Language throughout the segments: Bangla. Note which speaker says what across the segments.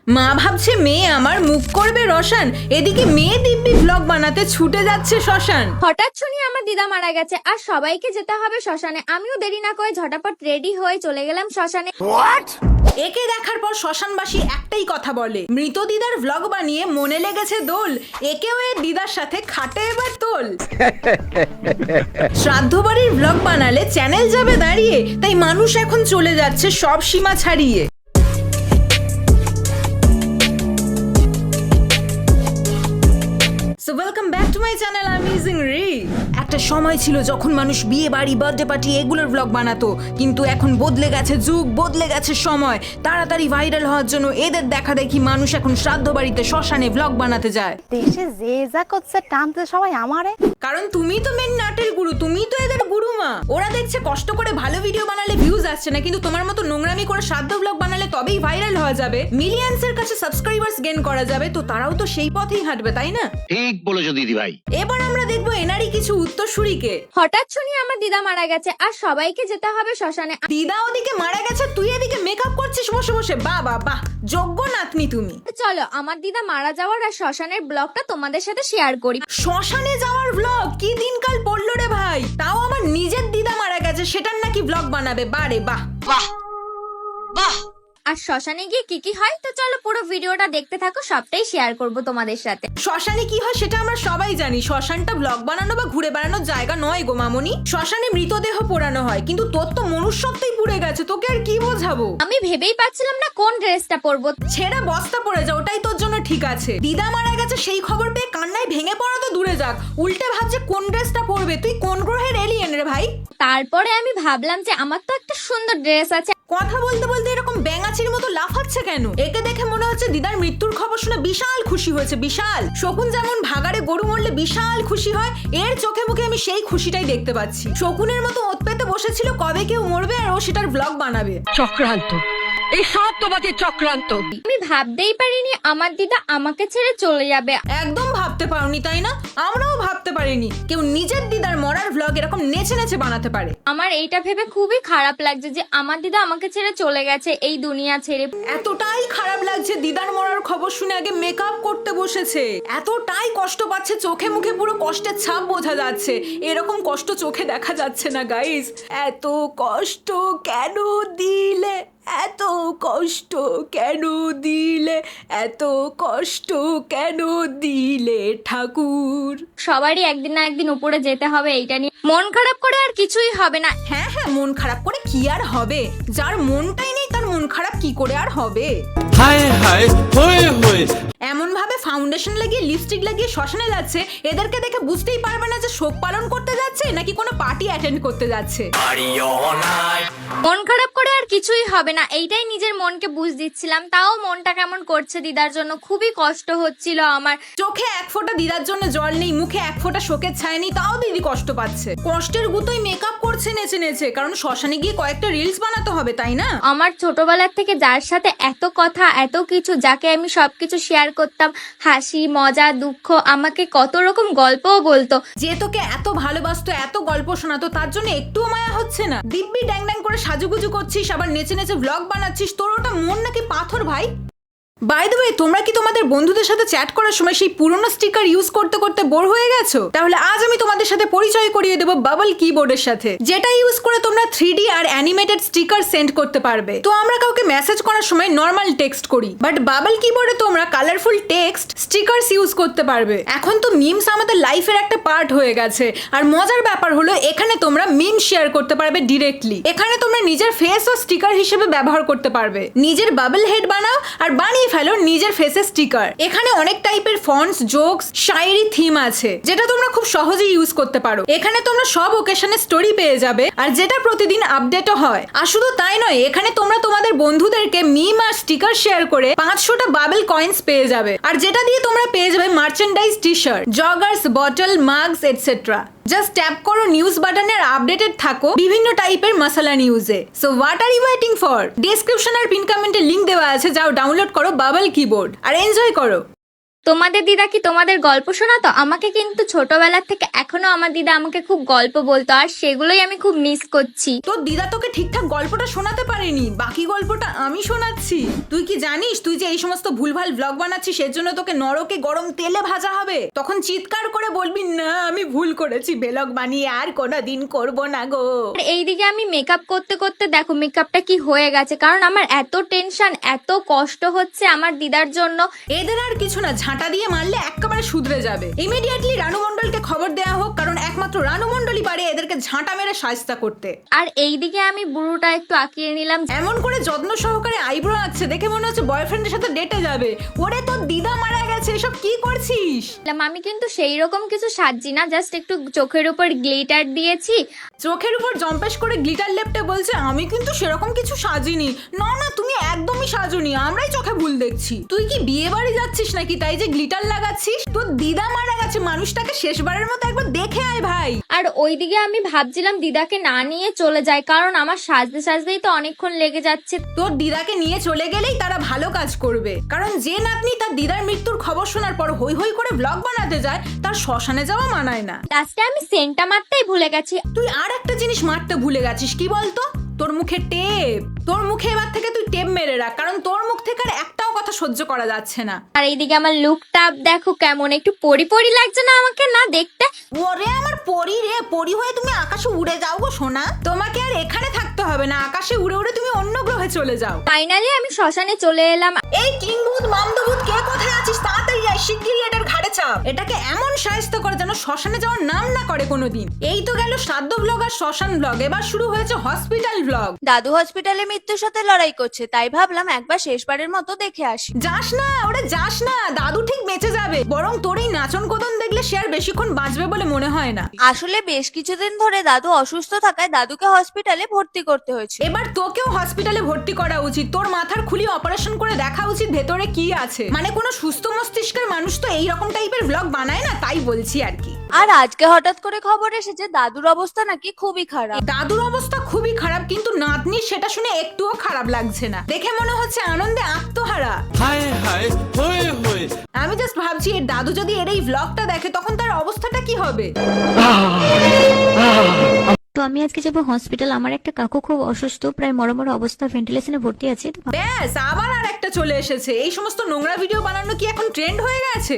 Speaker 1: মা ভাবছে মেয়ে আমার মুখ করবে রসান, এদিকে মেয়ে দিব্যি ব্লগ বানাতে ছুটে যাচ্ছে শ্মশান।
Speaker 2: হঠাৎ শুনি আমার দিদা মারা গেছে আর সবাইকে যেতে হবে শ্মশানে। আমিও দেরি না করে ঝটাপট রেডি হয়ে চলে গেলাম শ্মশানে।
Speaker 1: একে দেখার পর শ্মশানবাসী একটাই কথা বলে, মৃত দিদার ব্লগ বানিয়ে মনে লেগেছে দোল, একেও এর দিদার সাথে খাটে এবার তোল। শ্রাদ্ধ বাড়ির ব্লগ বানালে চ্যানেল যাবে দাঁড়িয়ে, তাই মানুষ এখন চলে যাচ্ছে সব সীমা ছাড়িয়ে। So welcome back to my channel, Amazing Ri. একটা সময় ছিল যখন মানুষ বিয়ে বাড়ি, বার্থডে পার্টি এগুলোর ব্লগ বানাতো, কিন্তু এখন বদলে গেছে যুগ, বদলে গেছে সময়। তাড়াতাড়ি ভাইরাল হওয়ার জন্য এদের দেখা দেখি মানুষ এখন শ্রাদ্ধ বাড়িতে শ্মশানে ব্লগ বানাতে যায়।
Speaker 3: দেশে যে যা করছে টানতে সবাই আমারে,
Speaker 1: কারণ তুমি তো মেন নাটের গুরু, তুমি তো এদের গুরুমা। ওরা দেখছে কষ্ট করে ভালো ভিডিও বানালে ভিউজ আসছে না, কিন্তু তোমার মতো নোংরামি করে শ্রাদ্ধ ব্লগ বানালে তবেই ভাইরাল হওয়া যাবে, মিলিয়ন্সের কাছে সাবস্ক্রাইবার্স গেইন করা যাবে। তো তারাও তো সেই পথেই হাঁটবে, তাই না?
Speaker 4: ঠিক বলেছো দিদি ভাই।
Speaker 1: এবার আমরা দেখবো এনারই কিছু উত্তরসূরিকে।
Speaker 2: হঠাৎ শুনি আমার দিদা মারা গেছে আর সবাইকে যেতে হবে শ্মশানে।
Speaker 1: দিদা ওদিকে মারা গেছে, তুই এদিকে মেকআপ করছিস বসে বসে। বাহ বাহ বাহ, যোগ্য নাতনি তুমি।
Speaker 2: চলো আমার দিদা মারা যাওয়ার আর শ্মশানের ব্লগটা তোমাদের সাথে শেয়ার করি।
Speaker 1: শ্মশানে যাওয়ার ব্লগ কি দিনকাল পড়লো রে ভাই, তাও আমার নিজের দিদা মারা গেছে সেটার নাকি ব্লগ বানাবে। বারে বাহ বাহ বাহ।
Speaker 2: আর শ্মশানে গিয়ে কি কি হয় তো চলো পুরো ভিডিওটা দেখতে থাকো, সবটাই শেয়ার করব তোমাদের সাথে।
Speaker 1: শ্মশানে কি হয় সেটা আমরা সবাই জানি, শ্মশানটা ব্লগ বানানো বা ঘুরে বেড়ানোর জায়গা নয় গো মামনি। শ্মশানে মৃতদেহ পোড়ানো হয়, কিন্তু তোর তো মনুষ্যত্বই পুড়ে গেছে, তোকে আর কি বোঝাবো।
Speaker 2: আমি ভেবেই পাচ্ছিলাম না কোন ড্রেসটা পরবো।
Speaker 1: ছেড়ে বস্তা পড়ে যা, ওটাই তোর জন্য ঠিক আছে। দিদা মারা গেছে সেই খবর পেয়ে কান্নায় ভেঙে পড়া তো দূরে যাক, উল্টে ভাবছে কোন ড্রেসটা পরবে। তুই কোন গ্রহের এলিয়েন রে ভাই?
Speaker 2: তারপরে আমি ভাবলাম যে আমার তো একটা সুন্দর ড্রেস আছে।
Speaker 1: কথা বলতে বলতে এরকম ব্যাঙাচির মতো লাফাচ্ছে কেন? একে দেখে মনে হচ্ছে দিদার মৃত্যুর খবর শুনে বিশাল খুশি হয়েছে, বিশাল। শকুন যেমন ভাগাড়ে গরু মরলে বিশাল খুশি হয়, এর চোখে মুখে আমি সেই খুশিটাই দেখতে পাচ্ছি। শকুনের মতো ওত পেতে বসেছিল কবে কেউ মরবে আর ও সেটার ব্লগ বানাবে।
Speaker 5: চক্রান্ত, এই সব তোমাদের চক্রান্ত।
Speaker 2: আমি ভাবতেই পারিনি আমার দিদা আমাকে ছেড়ে চলে যাবে।
Speaker 1: একদম ভাবতে পারোনি, তাই না? আমরাও ভাবতে পারিনি কেউ নিজের দিদার মরার ব্লগ এরকম নেচে নেচে বানাতে পারে।
Speaker 2: আমার এইটা ভেবে খুবই খারাপ লাগছে যে আমার দিদা আমাকে ছেড়ে চলে গেছে এই দুনিয়া ছেড়ে।
Speaker 1: এতটাই খারাপ লাগছে দিদার মরার খবর শুনে আগে মেকআপ করতে বসেছে। এতটাই কষ্ট পাচ্ছে, চোখে মুখে পুরো কষ্টের ছাপ বোঝা যাচ্ছে। এরকম কষ্ট চোখে দেখা যাচ্ছে না গাইস। এত কষ্ট কেন দিলে, এত কষ্ট কেন দিলে, এত কষ্ট কেন দিলে ঠাকুর।
Speaker 2: সবারই একদিন না একদিন উপরে যেতে হবে, এইটা নিয়ে মন খারাপ করে আর কিছুই হবে না।
Speaker 1: হ্যাঁ হ্যাঁ, মন খারাপ করে কি আর হবে? যার মনটাই নেই তার মন খারাপ কি করে আর হবে?
Speaker 6: হায় হায় হয়ে হয়ে
Speaker 1: এমন ভাবে ফাউন্ডেশন লাগিয়ে লিপস্টিক লাগিয়ে শ্মশানে যাচ্ছে, এদেরকে দেখে বুঝতেই পারবে না যে শোক পালন করতে যাচ্ছে নাকি কোনো পার্টি অ্যাটেন্ড করতে যাচ্ছে।
Speaker 2: মন খারাপ করে আর কিছুই হবে না, এইটাই নিজের মনকে বুঝ দিচ্ছিলাম। তাও মনটা কেমন করছে দিদার জন্য, খুবই কষ্ট হচ্ছিল আমার।
Speaker 1: চোখে এক ফোঁটা দিদার জন্য জল নেই, মুখে এক ফোঁটা শোকের ছায়া নেই, তাও দিদি কষ্ট পাচ্ছে। কষ্টের গুতোই মেকআপ করছে নেচে নেচে, কারণ শ্মশানে গিয়ে কয়েকটা রিলস বানাতে হবে, তাই না?
Speaker 2: আমার ছোটবেলার থেকে যার সাথে এত কথা এত কিছু, যাকে আমি সবকিছু শেয়ার করতাম, হাসি মজা দুঃখ, আমাকে কত রকম গল্পও বলতো,
Speaker 1: যে তোকে এত ভালোবাসতো, এত গল্প শোনাতো, তার জন্য একটুও মায়া হচ্ছে না? দিব্যি ড্যাং ড্যাং করে সাজুগুজু করছিস, আবার নেচে নেচে ব্লগ বানাচ্ছিস, তোর ওটা মন নাকি পাথর ভাই? বাই দ্য ওয়ে, তোমরা কি তোমাদের বন্ধুদের সাথে চ্যাট করার সময় সেই পুরনো স্টিকার ইউজ করতে করতে বোর হয়ে গেছো? তাহলে আজ আমি তোমাদের সাথে পরিচয় করিয়ে দেবো বাবল কিবোর্ডের সাথে, যেটা ইউজ করে তোমরা 3D আর অ্যানিমেটেড স্টিকার সেন্ড করতে পারবে। তো আমরা কাউকে মেসেজ করার সময় নর্মাল টেক্সট করি, বাট বাবল কিবোর্ডে তোমরা কালারফুল টেক্সট স্টিকারস ইউজ করতে পারবে। এখন তো মিমস আমাদের লাইফের একটা পার্ট হয়ে গেছে, আর মজার ব্যাপার হলো এখানে তোমরা মিম শেয়ার করতে পারবে ডিরেক্টলি। এখানে তোমরা নিজের ফেস ও স্টিকার হিসেবে ব্যবহার করতে পারবে। নিজের বাবল হেড বানাও আর বানিয়ে ফেলো নিজের ফেসের স্টিকার। এখানে অনেক টাইপের ফন্টস, জোকস, শায়েরি থিম আছে, যেটা তোমরা খুব সহজেই ইউজ করতে পারো। এখানে তোমরা সব ওকেশনে স্টোরি পেয়ে যাবে, আর যেটা প্রতিদিন আপডেটও হয়। আর শুধু তাই নয়, এখানে তোমরা তোমাদের বন্ধুদেরকে মিম আর স্টিকার শেয়ার করে 500টা বাবল কয়েন্স পেয়ে যাবে, আর যেটা দিয়ে তোমরা পেয়ে যাবে merchandise, T shirt, joggers, bottle, mugs etcetera. Just tap করো নিউজ বাটনের, আপডেটেড থাকো বিভিন্ন টাইপের মশলা নিউজে। So what are you waiting for? Description আর পিন কমেন্টে লিংক দেওয়া আছে, যাও ডাউনলোড করো বাবল কিবোর্ড আর এনজয় করো।
Speaker 2: তোমাদের দিদা কি তোমাদের গল্প শোনাতো? আমাকে কিন্তু ছোটবেলা থেকে এখনো আমার দিদা আমাকে খুব গল্প বলতো, আর সেগুলোই আমি খুব মিস করছি।
Speaker 1: তোর দিদা তোকে ঠিকঠাক গল্পটা শোনাতে পারেনি, বাকি গল্পটা আমি শোনাচ্ছি। তুই কি জানিস তুই যে এই সমস্ত ভুলভাল ব্লগ বানাচ্ছিস এর জন্য তোকে নরকে গরম তেলে ভাজা হবে। তখন চিৎকার করে বলবি, না আমি ভুল করেছি, ব্লগ বানিয়ে আর কোনোদিন করব না গো।
Speaker 2: আর এইদিকে আমি মেকআপ করতে করতে দেখো মেকআপটা কি হয়ে গেছে, কারণ আমার এত টেনশন এত কষ্ট হচ্ছে আমার দিদার জন্য।
Speaker 1: এদের আর কিছু না, ঝাঁটা দিয়ে মারলে একেবারে শুধরে যাবে। ইমিডিয়েটলি রানু মণ্ডলকে খবর দেয়া হোক, কারণ একমাত্র রানু মণ্ডলই পারে এদেরকে ঝাঁটা মেরে শায়েস্তা করতে।
Speaker 2: আর এইদিকে আমি বুড়োটা একটু আঁকিয়ে নিলাম।
Speaker 1: এমন করে যত্ন সহকারে আইব্রো আঁকছে, দেখে মনে হচ্ছে বয়ফ্রেন্ডের সাথে ডেটে যাবে। ওরে তোর দিদা মারা গেছে, এসব কি করছিস?
Speaker 2: আমি কিন্তু সেই রকম কিছু সাজছি না, জাস্ট একটু চোখের উপর গ্লিটার দিয়েছি।
Speaker 1: চোখের উপর জম্পেশ করে গ্লিটার লেপটে বলছে আমি কিন্তু সেরকম কিছু সাজিনি। না না তুমি একদমই সাজনি, আমরাই চোখে ভুল দেখছি। তুই কি বিয়ে বাড়ি যাচ্ছিস নাকি তাই যে গ্লিটার লাগাচ্ছিস? তোর দিদা মারা গেছে, মানুষটাকে শেষবারের মতো একবার দেখে আয় ভাই।
Speaker 2: আর ওইদিকে আমি ভাবছিলাম দিদাকে না নিয়ে চলে যায়, কারণ আমার সাজতে সাজতেই তো অনেকক্ষণ লেগে যাচ্ছে।
Speaker 1: তোর দিদাকে নিয়ে চলে গেলেই তারা ভালো কাজ করবে, কারণ যে নাতনি তার দিদার মৃত্যুর খবর শোনার পর হই হই করে ব্লগ বানাতে যায় তার শ্মশানে যাওয়া মানায় না।
Speaker 2: লাস্টে আমি সেন্টটা মারতেই ভুলে গেছি।
Speaker 1: তুই আর একটা জিনিস মারতে ভুলে গেছিস, কি বলতো? তোর মুখে টেপ। তোর মুখে এবার থেকে তুই টেপ মেরে রাখ, কারণ তোর মুখ থেকে আর একটাও কথা সহ্য করা যাচ্ছে না।
Speaker 2: আর এইদিকে আমার লুকটা দেখো কেমন, একটু পরি পরি লাগছে না আমাকে না দেখতে?
Speaker 1: ওরে আমার পরি রে, পরি হয়ে তুমি আকাশে উড়ে যাও গো সোনা। তোমাকে আর এখানে থাকতে হবে না, আকাশে উড়ে উড়ে তুমি অন্য গ্রহে চলে যাও।
Speaker 2: ফাইনালি আমি শ্মশানে চলে এলাম।
Speaker 1: এই কিংভূত মামদভূত কে কোথায় আছিস? তাড়াতাড়ি আয়, শিগগিরই এটার ঘাড়ে চাপ। এটাকে এমন শায়েস্তা করে যেন শ্মশানে যাওয়ার নাম না করে কোনোদিন। এই তো গেল শ্রাদ্ধ ব্লগ আর শ্মশান ব্লগ, এবার শুরু হয়েছে হসপিটাল ব্লগ।
Speaker 4: দাদু হসপিটালে মৃত্যুর সাথে লড়াই করছে, তাই ভাবলাম একবার শেষবারের মতো দেখে আসি।
Speaker 1: যাস না, ওরে যাস না, দাদু ঠিক বেঁচে যাবে। বরং তোর এই নাচন কোদন দেখলে সে আর বেশিক্ষণ বাঁচবে বলে মনে হয় না।
Speaker 4: আসলে বেশ কিছুদিন ধরে দাদু অসুস্থ থাকায় দাদুকে হসপিটালে ভর্তি করতে হয়েছে।
Speaker 1: এবার তোকেও হসপিটালে ভর্তি করা উচিত। তোর মাথার খুলি অপারেশন করে দেখা উচিত ভেতরে কি আছে। মানে কোনো সুস্থ মস্তিষ্কের মানুষ তো এই রকম টাইপের ব্লগ বানায় না, তাই বলছি আর কি।
Speaker 4: আর আজকে হঠাৎ করে খবর এসেছে দাদুর অবস্থা নাকি খুবই খারাপ।
Speaker 1: দাদুর অবস্থা খুবই খারাপ, কিন্তু নাতনির সেটা শুনে একটুও খারাপ লাগছে না। দেখে মনে হচ্ছে আনন্দে আত্মহারা।
Speaker 6: হায় হায় হয়ে হয়ে
Speaker 1: আমি জাস্ট ভাবছি এর দাদু যদি এর এই ব্লগটা দেখে তখন তার অবস্থাটা কি হবে।
Speaker 7: তো আমি আজকে যাবো হসপিটাল। আমার একটা কাকু খুব অসুস্থ, প্রায় মরমর অবস্থা, ভেন্টিলেশনে ভর্তি আছে। তো
Speaker 1: ব্যাস আবার আর একটা চলে এসেছে। এই সমস্ত নোংরা ভিডিও বানানো কি এখন ট্রেন্ড হয়ে গেছে?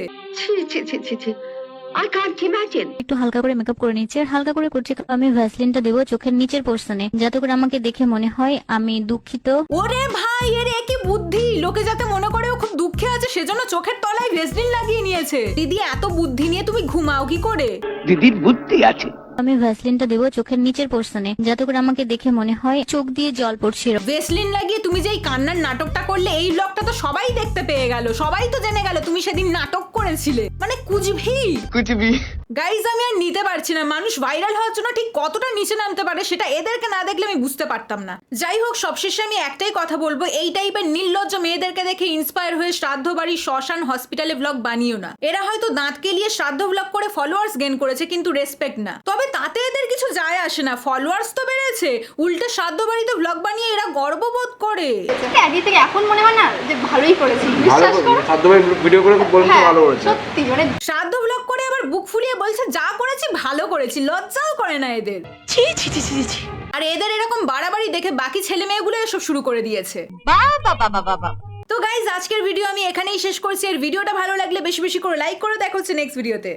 Speaker 7: একটু হালকা করে মেকআপ করে নিচ্ছি, আর হালকা করে করছি। আমি ভ্যাসলিনটা দেবো চোখের নিচের পোর্শনে, যাতে করে আমাকে দেখে মনে হয় আমি দুঃখিত।
Speaker 1: ওরে ভাই, এর একই বুদ্ধি। লোকে যাতে মনে করে ও খুব দুঃখে আছে সেজন্য চোখের তলায় ভেসলিন লাগিয়ে নিয়েছে। দিদি এত বুদ্ধি নিয়ে তুমি ঘুমাও কি করে?
Speaker 8: দিদির বুদ্ধি আছে।
Speaker 7: আমি ভ্যাসলিনটা দেবো চোখের নিচের পোর্শনে, যাতে করে আমাকে দেখে মনে হয় চোখ দিয়ে জল পড়ছে।
Speaker 1: ভেসলিন লাগিয়ে তুমি যে এই কান্নার নাটকটা করলে, এই ব্লগটা তো সবাই দেখতে পেয়ে গেল, সবাই তো জেনে গেল তুমি সেদিন নাটক করেছিলে। মানে কুচভি গাইজ, আমি আর নিতে পারছি না। মানুষ ভাইরাল হওয়ার জন্য ঠিক কতটা নিচে নামতে পারে সেটা এদেরকে না দেখলে আমি বুঝতে পারতাম না। যাই হোক, সবশেষে আমি একটাই কথা বলবো, এই টাইপের নির্লজ্জ মেয়েদেরকে দেখে ইন্সপায়ার হয়ে শ্রাদ্ধ বাড়ি, শ্মশান, হসপিটালে ব্লগ বানিও না। এরা হয়তো দাঁত কেলিয়ে শ্রাদ্ধ ব্লগ করে ফলোয়ার্স গেইন করেছে, কিন্তু রেসপেক্ট না। তবে তাতে এদের কিছু যায় আসে না, ফলোয়ার্স তো বেড়েছে, উল্টে শ্রাদ্ধ বাড়িতে ব্লগ বানিয়ে এরা গর্ববোধ করে।
Speaker 3: আগে থেকে এখন মনে হয় না যে ভালোই করেছি, বিশ্বাস করো।
Speaker 8: ভিডিও করে বলতে ভালো করেছে।
Speaker 3: সত্যি মানে
Speaker 1: শ্রাদ্ধ ব্লগ করে আবার বুক ফুলিয়ে বলছে যা করেছি ভালো করেছি, লজ্জাও করে না এদের। আর এদের এরকম বাড়াবাড়ি দেখে বাকি ছেলে মেয়েগুলো এসব শুরু করে দিয়েছে। তো গাইজ, আজকের ভিডিও আমি এখানেই শেষ করছি। এর ভিডিওটা ভালো লাগলে বেশি বেশি করে লাইক করে, দেখা হচ্ছে নেক্সট ভিডিওতে।